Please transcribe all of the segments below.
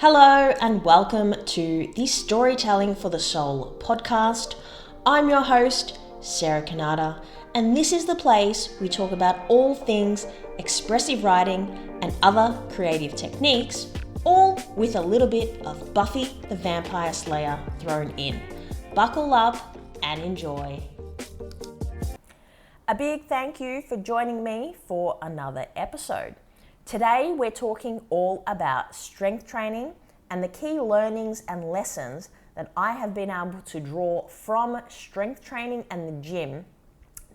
Hello and welcome to the Storytelling for the Soul podcast. I'm your host, Sarah Kanata, and this is the place we talk about all things expressive writing and other creative techniques, all with a little bit of Buffy the Vampire Slayer thrown in. Buckle up and enjoy. A big thank you for joining me for another episode. Today we're talking all about strength training and the key learnings and lessons that I have been able to draw from strength training and the gym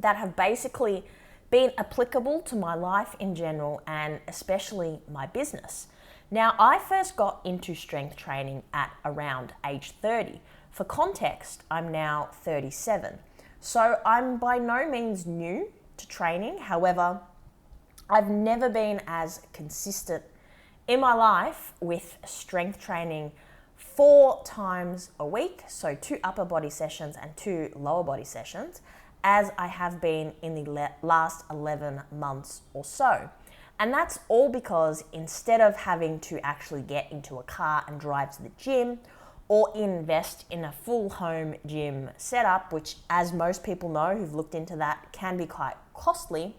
that have basically been applicable to my life in general and especially my business. Now, I first got into strength training at around age 30. For context, I'm now 37. So I'm by no means new to training. However, I've never been as consistent in my life with strength training 4 times a week, so 2 upper body sessions and 2 lower body sessions, as I have been in the last 11 months or so. And that's all because instead of having to actually get into a car and drive to the gym or invest in a full home gym setup, which as most people know who've looked into that can be quite costly,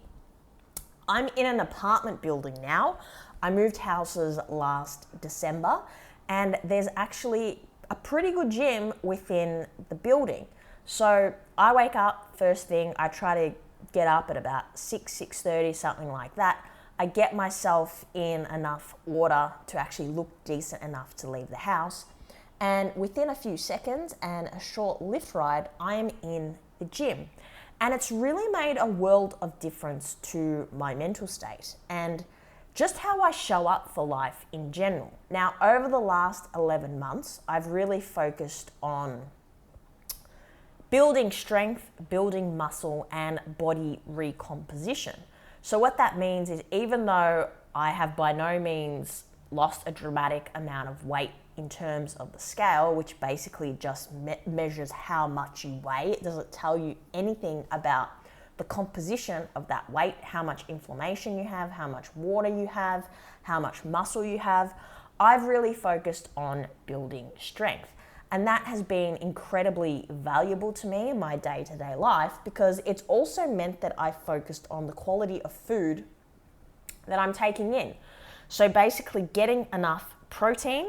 I'm in an apartment building now. I moved houses last December and there's actually a pretty good gym within the building. So I wake up first thing, I try to get up at about 6:30, something like that. I get myself in enough water to actually look decent enough to leave the house. And within a few seconds and a short lift ride, I am in the gym. And it's really made a world of difference to my mental state and just how I show up for life in general. Now, over the last 11 months, I've really focused on building strength, building muscle, and body recomposition. So what that means is even though I have by no means lost a dramatic amount of weight in terms of the scale, which basically just measures how much you weigh. It doesn't tell you anything about the composition of that weight, how much inflammation you have, how much water you have, how much muscle you have. I've really focused on building strength. And that has been incredibly valuable to me in my day-to-day life because it's also meant that I focused on the quality of food that I'm taking in. So basically getting enough protein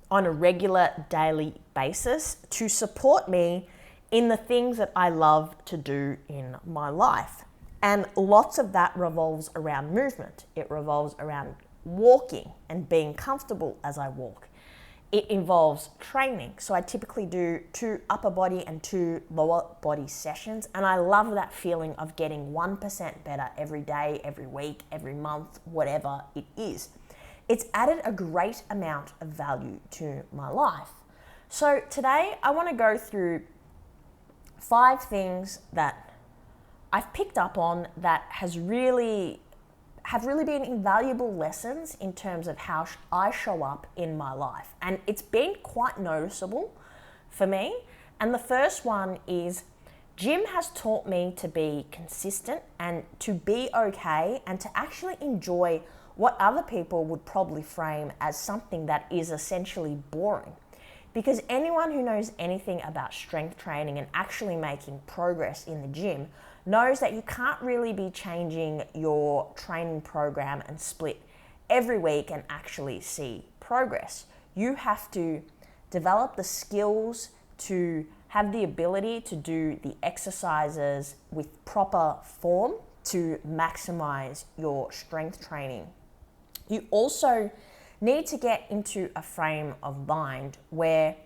on a regular daily basis to support me in the things that I love to do in my life. And lots of that revolves around movement. It revolves around walking and being comfortable as I walk. It involves training. So I typically do 2 upper body and 2 lower body sessions. And I love that feeling of getting 1% better every day, every week, every month, whatever it is. It's added a great amount of value to my life. So today I want to go through 5 things that I've picked up on that have really been invaluable lessons in terms of how I show up in my life. And it's been quite noticeable for me. And the first one is gym has taught me to be consistent and to be okay and to actually enjoy what other people would probably frame as something that is essentially boring. Because anyone who knows anything about strength training and actually making progress in the gym knows that you can't really be changing your training program and split every week and actually see progress. You have to develop the skills to have the ability to do the exercises with proper form to maximize your strength training. You also need to get into a frame of mind where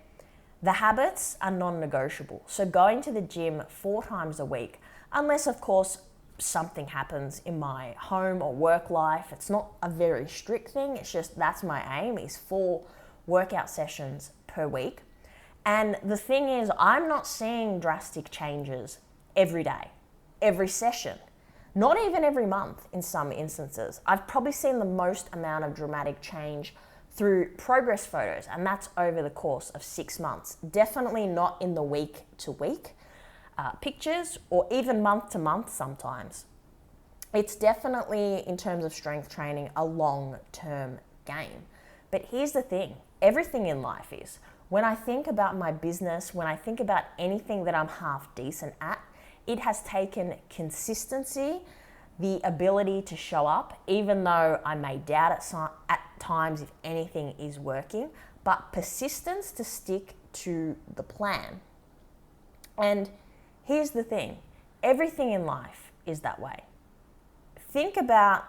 the habits are non-negotiable. So going to the gym 4 times a week, unless of course something happens in my home or work life, it's not a very strict thing. It's just that's my aim is 4 workout sessions per week. And the thing is, I'm not seeing drastic changes every day, every session. Not even every month in some instances. I've probably seen the most amount of dramatic change through progress photos, and that's over the course of 6 months. Definitely not in the week to week pictures or even month to month sometimes. It's definitely, in terms of strength training, a long-term game. But here's the thing, everything in life is. When I think about my business, when I think about anything that I'm half decent at, it has taken consistency, the ability to show up, even though I may doubt at times if anything is working, but persistence to stick to the plan. And here's the thing, everything in life is that way. Think about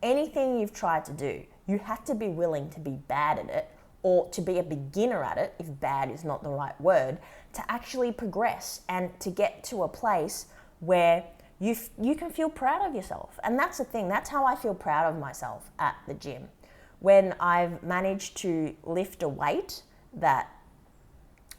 anything you've tried to do. You have to be willing to be bad at it, or to be a beginner at it, if bad is not the right word, to actually progress and to get to a place where you can feel proud of yourself. And that's the thing, that's how I feel proud of myself at the gym. When I've managed to lift a weight that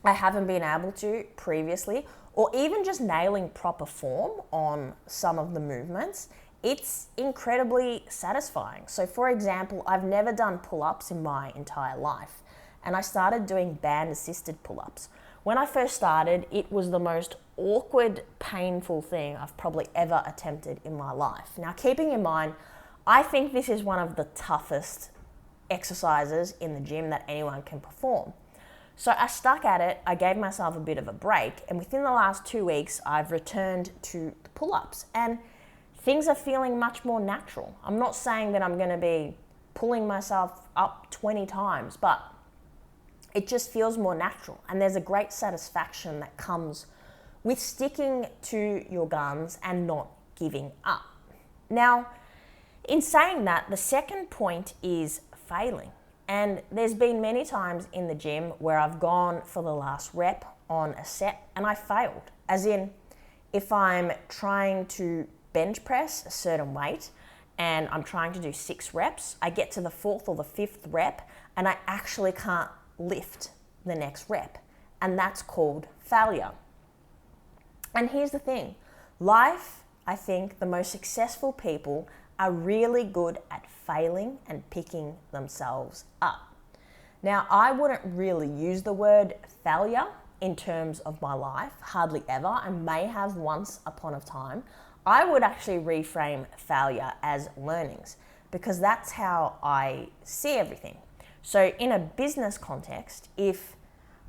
I haven't been able to previously, or even just nailing proper form on some of the movements, it's incredibly satisfying. So for example, I've never done pull-ups in my entire life, and I started doing band-assisted pull-ups. When I first started, it was the most awkward, painful thing I've probably ever attempted in my life. Now, keeping in mind, I think this is one of the toughest exercises in the gym that anyone can perform. So I stuck at it, I gave myself a bit of a break, and within the last 2 weeks, I've returned to the pull-ups, and things are feeling much more natural. I'm not saying that I'm going to be pulling myself up 20 times, but it just feels more natural. And there's a great satisfaction that comes with sticking to your guns and not giving up. Now, in saying that, the second point is failing. And there's been many times in the gym where I've gone for the last rep on a set and I failed. As in, if I'm trying to bench press a certain weight and I'm trying to do 6 reps, I get to the 4th or the 5th rep and I actually can't lift the next rep. And that's called failure. And here's the thing, life, I think the most successful people are really good at failing and picking themselves up. Now, I wouldn't really use the word failure in terms of my life, hardly ever. I may have once upon a time. I would actually reframe failure as learnings, because that's how I see everything. So in a business context, if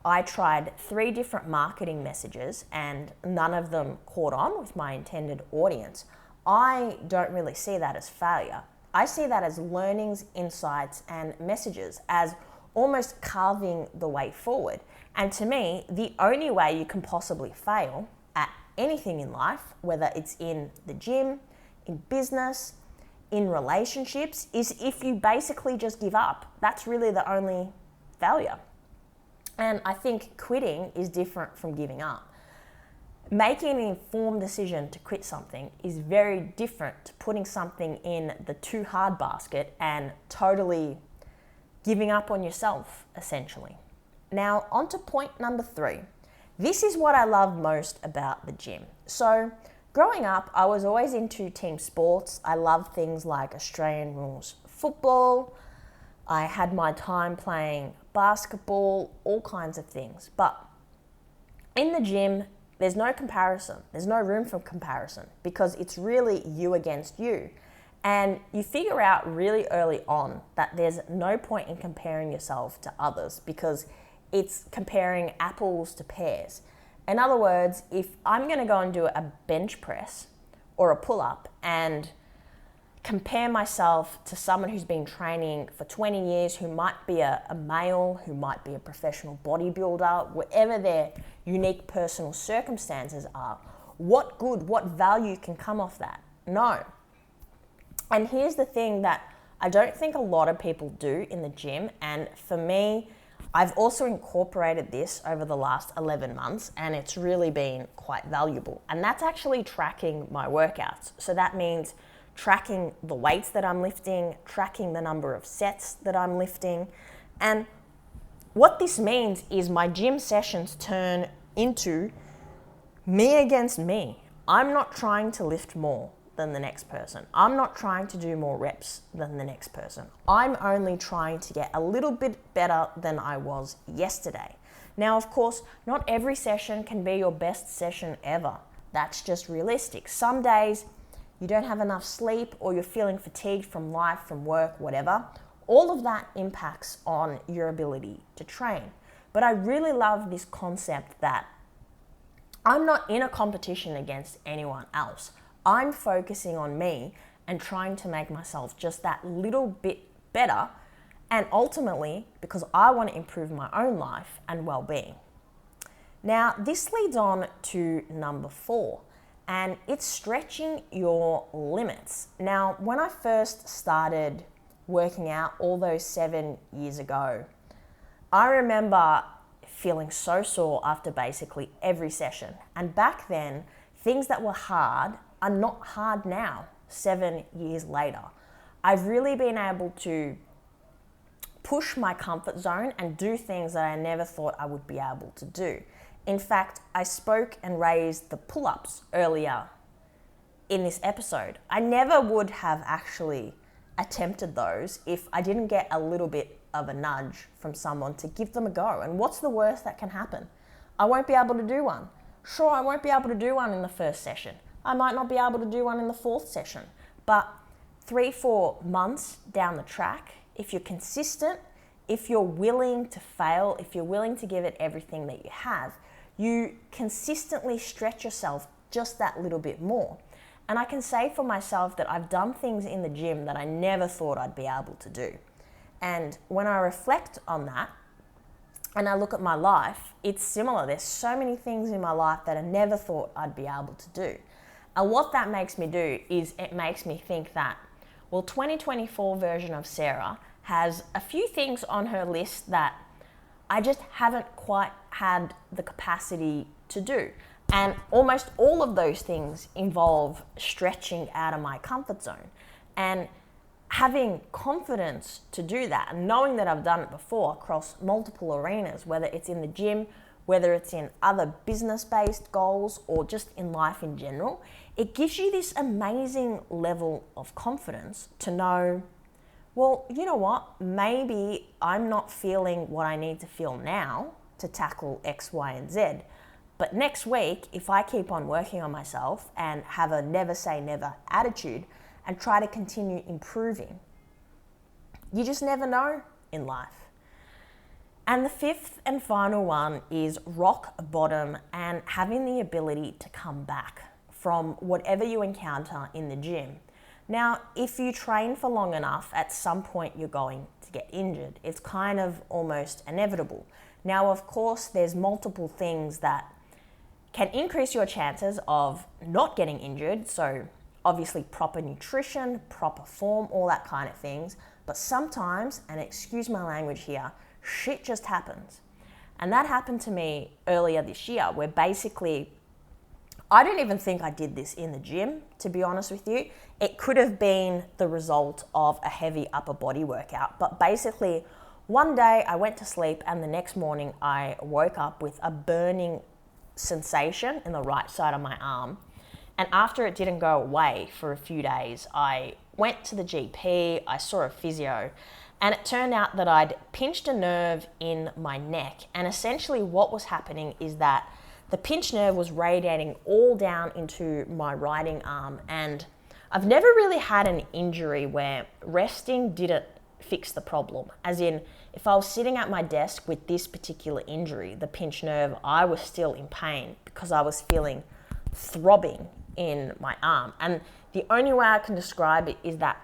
I tried 3 different marketing messages and none of them caught on with my intended audience, I don't really see that as failure. I see that as learnings, insights, and messages, as almost carving the way forward. And to me, the only way you can possibly fail at anything in life, whether it's in the gym, in business, in relationships, is if you basically just give up. That's really the only failure. And I think quitting is different from giving up. Making an informed decision to quit something is very different to putting something in the too hard basket and totally giving up on yourself, essentially. Now, on to point number 3. This is what I love most about the gym. So, growing up, I was always into team sports. I loved things like Australian rules football. I had my time playing basketball, all kinds of things. But in the gym, there's no comparison. There's no room for comparison because it's really you against you. And you figure out really early on that there's no point in comparing yourself to others because it's comparing apples to pears. In other words, if I'm going to go and do a bench press or a pull-up and compare myself to someone who's been training for 20 years, who might be a male, who might be a professional bodybuilder, whatever their unique personal circumstances are, what good, what value can come off that? No. And here's the thing that I don't think a lot of people do in the gym, and for me, I've also incorporated this over the last 11 months and it's really been quite valuable. And that's actually tracking my workouts. So that means tracking the weights that I'm lifting, tracking the number of sets that I'm lifting. And what this means is my gym sessions turn into me against me. I'm not trying to lift more than the next person. I'm not trying to do more reps than the next person. I'm only trying to get a little bit better than I was yesterday. Now, of course, not every session can be your best session ever. That's just realistic. Some days you don't have enough sleep or you're feeling fatigued from life, from work, whatever. all of that impacts on your ability to train. But I really love this concept that I'm not in a competition against anyone else. I'm focusing on me and trying to make myself just that little bit better, and ultimately because I want to improve my own life and well-being. Now, this leads on to number 4, and it's stretching your limits. Now, when I first started working out all those 7 years ago, I remember feeling so sore after basically every session. And back then, things that were hard are not hard now, 7 years later. I've really been able to push my comfort zone and do things that I never thought I would be able to do. In fact, I spoke and raised the pull-ups earlier in this episode. I never would have actually attempted those if I didn't get a little bit of a nudge from someone to give them a go. And what's the worst that can happen? I won't be able to do one. Sure, I won't be able to do one in the first session. I might not be able to do one in the 4th session. But 3-4 months down the track, if you're consistent, if you're willing to fail, if you're willing to give it everything that you have, you consistently stretch yourself just that little bit more. And I can say for myself that I've done things in the gym that I never thought I'd be able to do. And when I reflect on that and I look at my life, it's similar. There's so many things in my life that I never thought I'd be able to do. And what that makes me do is it makes me think that, well, 2024 version of Sarah has a few things on her list that I just haven't quite had the capacity to do. And almost all of those things involve stretching out of my comfort zone. And having confidence to do that and knowing that I've done it before across multiple arenas, whether it's in the gym, whether it's in other business-based goals or just in life in general, it gives you this amazing level of confidence to know, well, you know what, maybe I'm not feeling what I need to feel now to tackle X, Y, and Z. But next week, if I keep on working on myself and have a never say never attitude, and try to continue improving. You just never know in life. And the 5th and final one is rock bottom and having the ability to come back from whatever you encounter in the gym. Now, if you train for long enough, at some point you're going to get injured. It's kind of almost inevitable. Now, of course, there's multiple things that can increase your chances of not getting injured. So obviously proper nutrition, proper form, all that kind of things. But sometimes, and excuse my language here, shit just happens. And that happened to me earlier this year, where basically, I don't even think I did this in the gym, to be honest with you. It could have been the result of a heavy upper body workout. But basically, one day I went to sleep and the next morning I woke up with a burning sensation in the right side of my arm. And after it didn't go away for a few days, I went to the GP, I saw a physio, and it turned out that I'd pinched a nerve in my neck. And essentially what was happening is that the pinched nerve was radiating all down into my writing arm. And I've never really had an injury where resting didn't fix the problem. As in, if I was sitting at my desk with this particular injury, the pinched nerve, I was still in pain because I was feeling throbbing in my arm. And the only way I can describe it is that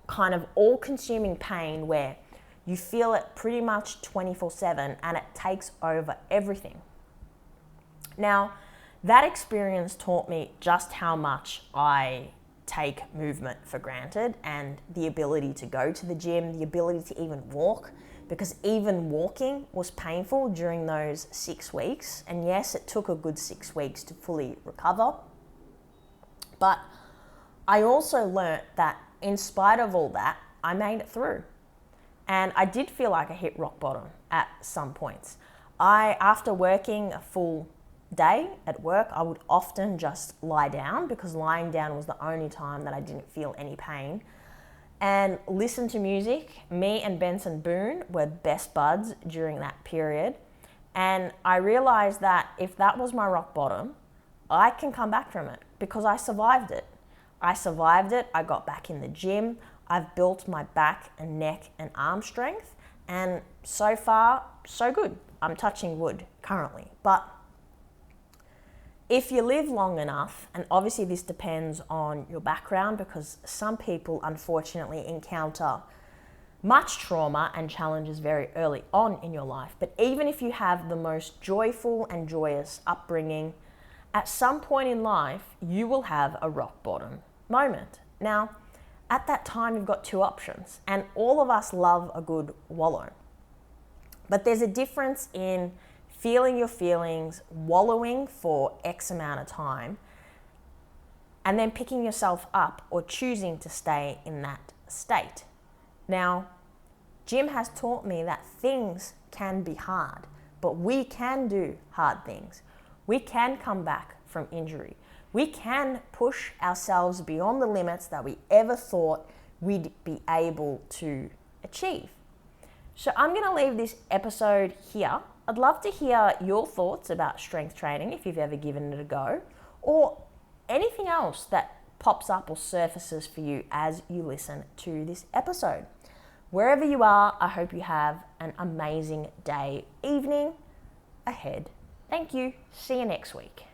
kind of all-consuming pain where you feel it pretty much 24/7 and it takes over everything. Now, that experience taught me just how much I take movement for granted and the ability to go to the gym, the ability to even walk, because even walking was painful during those 6 weeks. And yes, it took a good 6 weeks to fully recover. But I also learnt that in spite of all that, I made it through. And I did feel like I hit rock bottom at some points. After working a full day at work, I would often just lie down because lying down was the only time that I didn't feel any pain, and listen to music. Me and Benson Boone were best buds during that period. And I realized that if that was my rock bottom, I can come back from it because I survived it. I got back in the gym. I've built my back and neck and arm strength, and so far, so good. I'm touching wood currently. But if you live long enough, and obviously this depends on your background, because some people unfortunately encounter much trauma and challenges very early on in your life. But even if you have the most joyful and joyous upbringing, at some point in life, you will have a rock bottom moment. Now, at that time, you've got two options, and all of us love a good wallow. But there's a difference in feeling your feelings, wallowing for X amount of time, and then picking yourself up or choosing to stay in that state. Now, Jim has taught me that things can be hard, but we can do hard things. We can come back from injury. We can push ourselves beyond the limits that we ever thought we'd be able to achieve. So I'm going to leave this episode here. I'd love to hear your thoughts about strength training if you've ever given it a go, or anything else that pops up or surfaces for you as you listen to this episode. Wherever you are, I hope you have an amazing day, evening ahead. Thank you. See you next week.